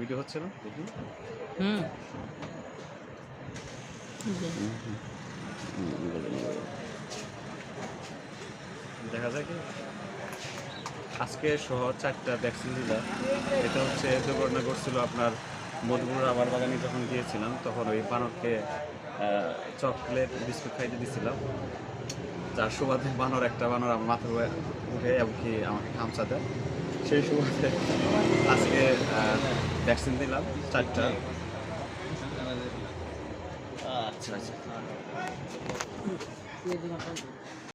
Video হচ্ছে না দেখি। দেখা যায় কি আজকে সহ 4টা ভ্যাকসিন দিলাম। এটা হচ্ছে দুর্ঘটনা ঘটছিল আপনার মধুপুর আবার বাগানে যখন গিয়েছিলাম, তখন ওই বানরকে চকলেট বিস্কুট খাইতে দিয়েছিলাম, যার সুবাদে একটা বানর আমার মাথায় উঠে এমনকি আমাকে খামচা দেয়। সেই সুবাদে আজকে ভ্যাকসিন দিলাম 4টা। আচ্ছা আচ্ছা